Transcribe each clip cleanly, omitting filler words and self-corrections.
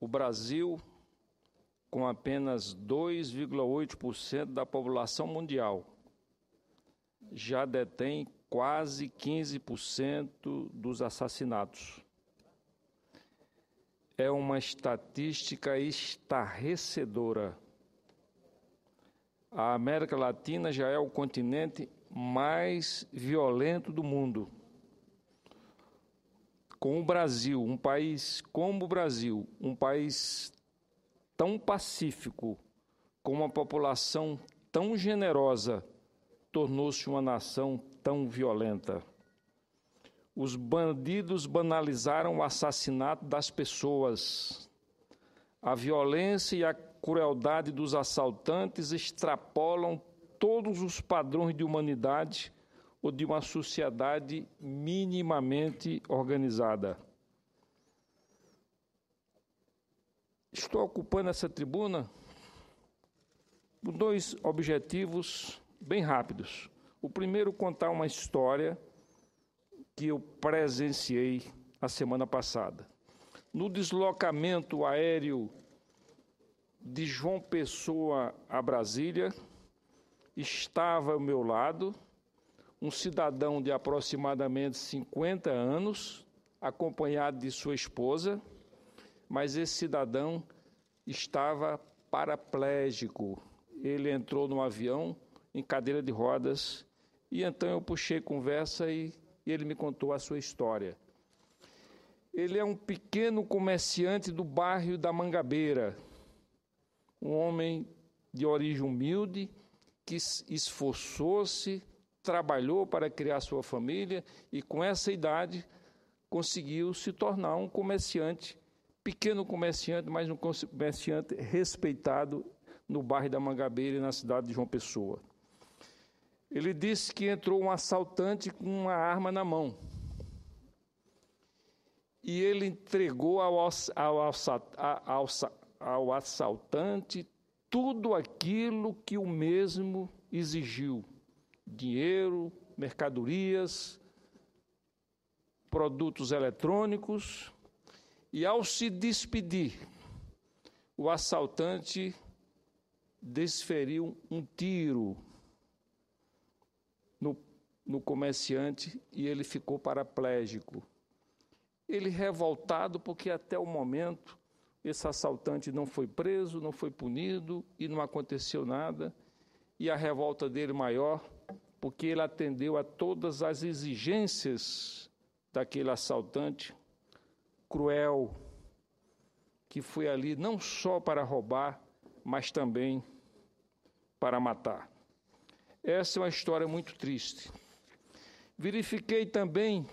O Brasil, com apenas 2,8% da população mundial, já detém quase 15% dos assassinatos. É uma estatística estarrecedora. A América Latina já é o continente mais violento do mundo. Com o Brasil, um país como o Brasil, um país tão pacífico, com uma população tão generosa, tornou-se uma nação tão violenta. Os bandidos banalizaram o assassinato das pessoas. A violência e a crueldade dos assaltantes extrapolam todos os padrões de humanidade ou de uma sociedade minimamente organizada. Estou ocupando essa tribuna por dois objetivos bem rápidos. O primeiro, contar uma história que eu presenciei a semana passada. No deslocamento aéreo de João Pessoa a Brasília, estava ao meu lado um cidadão de aproximadamente 50 anos, acompanhado de sua esposa, mas esse cidadão estava paraplégico. Ele entrou no avião em cadeira de rodas e então eu puxei conversa e ele me contou a sua história. Ele é um pequeno comerciante do bairro da Mangabeira, um homem de origem humilde que esforçou-se, trabalhou para criar sua família e, com essa idade, conseguiu se tornar um comerciante, pequeno comerciante, mas um comerciante respeitado no bairro da Mangabeira e na cidade de João Pessoa. Ele disse que entrou um assaltante com uma arma na mão e ele entregou ao assaltante tudo aquilo que o mesmo exigiu: dinheiro, mercadorias, produtos eletrônicos. E, ao se despedir, o assaltante desferiu um tiro no comerciante e ele ficou paraplégico. Ele revoltado porque até o momento esse assaltante não foi preso, não foi punido e não aconteceu nada. E a revolta dele maior porque ele atendeu a todas as exigências daquele assaltante cruel, que foi ali não só para roubar, mas também para matar. Essa é uma história muito triste. Verifiquei também,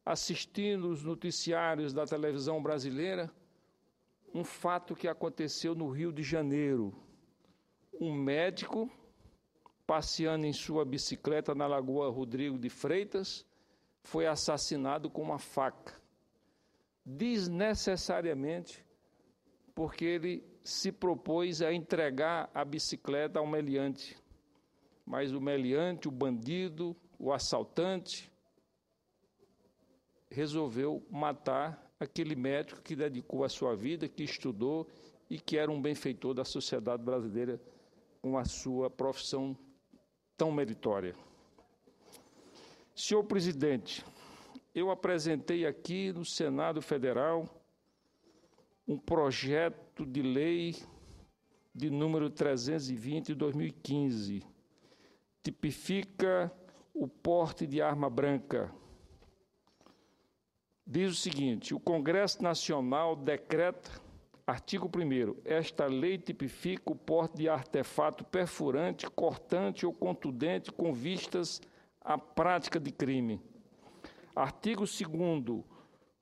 assistindo os noticiários da televisão brasileira, um fato que aconteceu no Rio de Janeiro. Um médico, passeando em sua bicicleta na Lagoa Rodrigo de Freitas, foi assassinado com uma faca, desnecessariamente, porque ele se propôs a entregar a bicicleta ao meliante. Mas o meliante, o bandido, o assaltante, resolveu matar aquele médico que dedicou a sua vida, que estudou e que era um benfeitor da sociedade brasileira com a sua profissão tão meritória. Senhor presidente, eu apresentei aqui no Senado Federal um projeto de lei de número 320 de 2015, tipifica o porte de arma branca. Diz o seguinte: o Congresso Nacional decreta, artigo 1º, esta lei tipifica o porte de artefato perfurante, cortante ou contundente com vistas à prática de crime. Artigo 2º,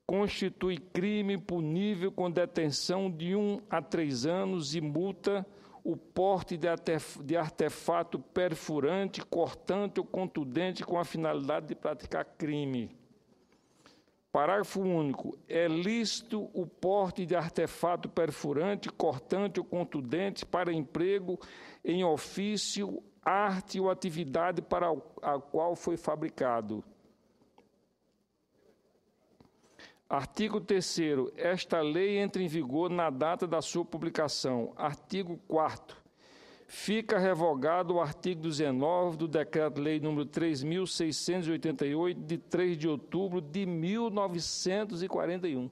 constitui crime punível com detenção de 1 a 3 anos e multa o porte de artefato perfurante, cortante ou contundente com a finalidade de praticar crime. Parágrafo único. É lícito o porte de artefato perfurante, cortante ou contundente para emprego em ofício, arte ou atividade para a qual foi fabricado. Artigo 3º. Esta lei entra em vigor na data da sua publicação. Artigo 4º. Fica revogado o artigo 19 do Decreto-Lei nº 3.688, de 3 de outubro de 1941.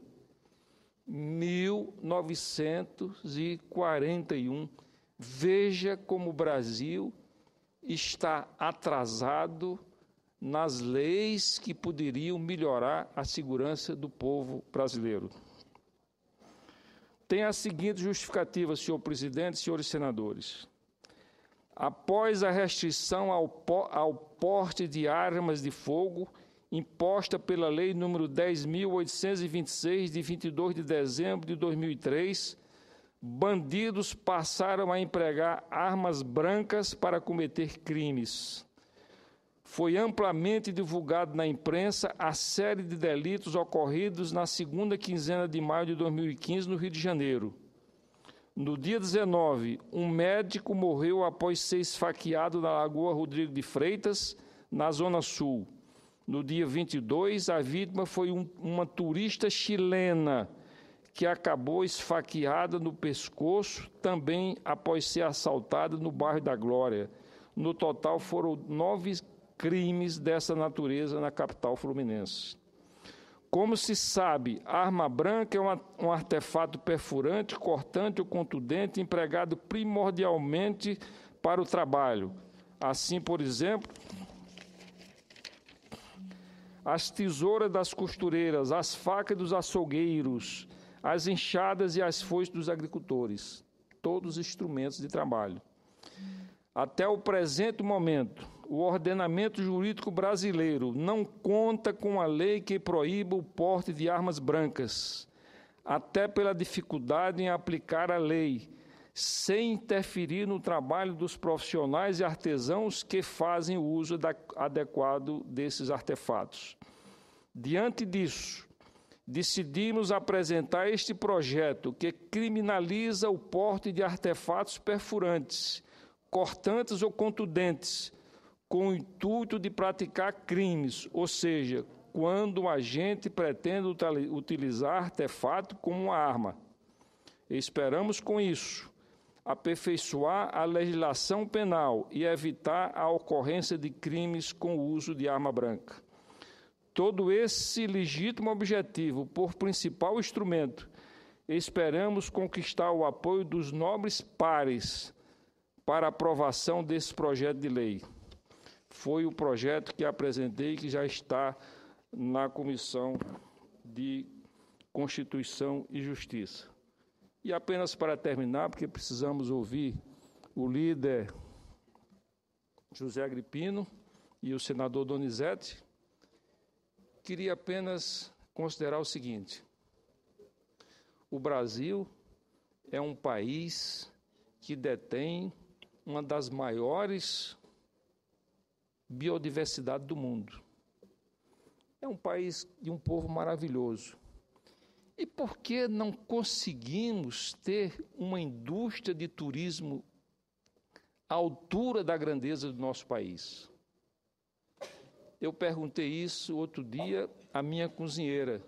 1941. Veja como o Brasil está atrasado nas leis que poderiam melhorar a segurança do povo brasileiro. Tem a seguinte justificativa, senhor presidente, senhores senadores. Após a restrição ao porte de armas de fogo imposta pela Lei nº 10.826, de 22 de dezembro de 2003, bandidos passaram a empregar armas brancas para cometer crimes. Foi amplamente divulgado na imprensa a série de delitos ocorridos na segunda quinzena de maio de 2015, no Rio de Janeiro. No dia 19, um médico morreu após ser esfaqueado na Lagoa Rodrigo de Freitas, na Zona Sul. No dia 22, a vítima foi uma turista chilena, que acabou esfaqueada no pescoço, também após ser assaltada no bairro da Glória. No total, foram 9 crimes dessa natureza na capital fluminense. Como se sabe, a arma branca é um artefato perfurante, cortante ou contundente, empregado primordialmente para o trabalho. Assim, por exemplo, as tesouras das costureiras, as facas dos açougueiros, as enxadas e as foices dos agricultores, todos instrumentos de trabalho. Até o presente momento, o ordenamento jurídico brasileiro não conta com a lei que proíba o porte de armas brancas, até pela dificuldade em aplicar a lei, sem interferir no trabalho dos profissionais e artesãos que fazem o uso adequado desses artefatos. Diante disso, decidimos apresentar este projeto que criminaliza o porte de artefatos perfurantes, cortantes ou contundentes, com o intuito de praticar crimes, ou seja, quando o agente pretende utilizar artefato como uma arma. Esperamos, com isso, aperfeiçoar a legislação penal e evitar a ocorrência de crimes com o uso de arma branca. Todo esse legítimo objetivo, por principal instrumento, esperamos conquistar o apoio dos nobres pares para a aprovação desse projeto de lei. Foi o projeto que apresentei, que já está na Comissão de Constituição e Justiça. E apenas para terminar, porque precisamos ouvir o líder José Agripino e o senador Donizete, queria apenas considerar o seguinte: o Brasil é um país que detém uma das maiores biodiversidades do mundo. É um país de um povo maravilhoso. E por que não conseguimos ter uma indústria de turismo à altura da grandeza do nosso país? Eu perguntei isso outro dia à minha cozinheira.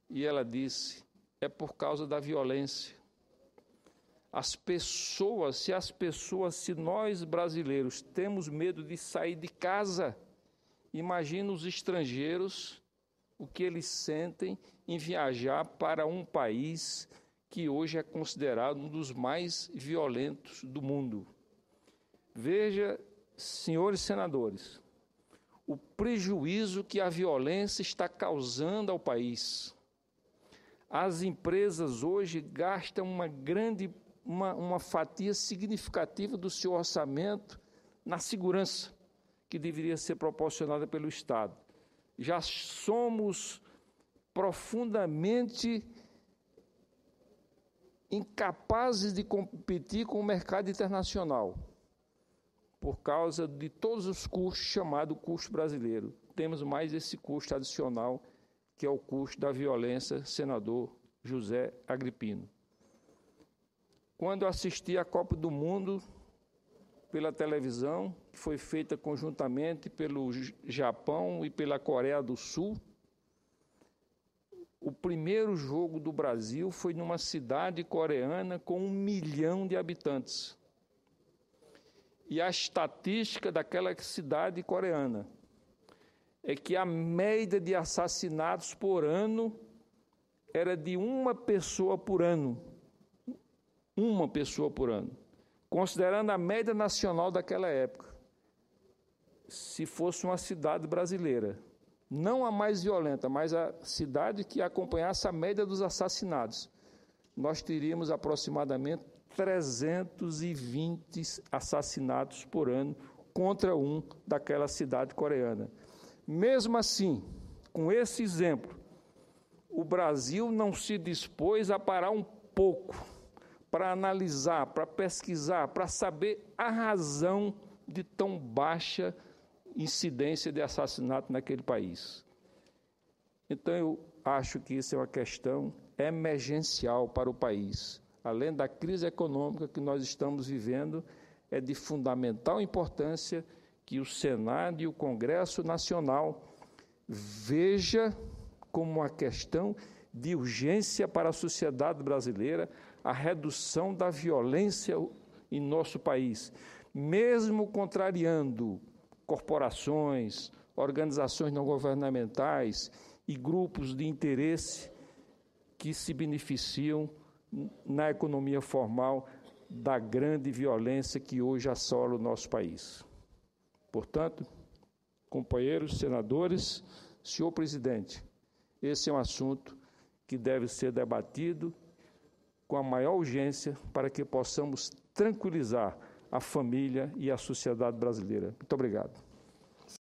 E ela disse: é por causa da violência. Se nós brasileiros temos medo de sair de casa, imagina os estrangeiros, o que eles sentem em viajar para um país que hoje é considerado um dos mais violentos do mundo. Veja, senhores senadores, o prejuízo que a violência está causando ao país. As empresas hoje gastam uma fatia significativa do seu orçamento na segurança, que deveria ser proporcionada pelo Estado. Já somos profundamente incapazes de competir com o mercado internacional, por causa de todos os custos, chamado custo brasileiro. Temos mais esse custo adicional, que é o custo da violência, senador José Agripino. Quando assisti à Copa do Mundo pela televisão, que foi feita conjuntamente pelo Japão e pela Coreia do Sul, O primeiro jogo do Brasil foi numa cidade coreana com 1 milhão de habitantes. E a estatística daquela cidade coreana é que a média de assassinatos por ano era de 1 pessoa por ano. 1 pessoa por ano. Considerando a média nacional daquela época. Se fosse uma cidade brasileira, não a mais violenta, mas a cidade que acompanhasse a média dos assassinatos, nós teríamos aproximadamente 320 assassinatos por ano contra 1 daquela cidade coreana. Mesmo assim, com esse exemplo, o Brasil não se dispôs a parar um pouco para analisar, para pesquisar, para saber a razão de tão baixa incidência de assassinato naquele país. Então, eu acho que isso é uma questão emergencial para o país. Além da crise econômica que nós estamos vivendo, é de fundamental importância que o Senado e o Congresso Nacional veja como uma questão de urgência para a sociedade brasileira a redução da violência em nosso país, mesmo contrariando corporações, organizações não governamentais e grupos de interesse que se beneficiam na economia formal da grande violência que hoje assola o nosso país. Portanto, companheiros senadores, senhor presidente, esse é um assunto que deve ser debatido com a maior urgência para que possamos tranquilizar a família e a sociedade brasileira. Muito obrigado.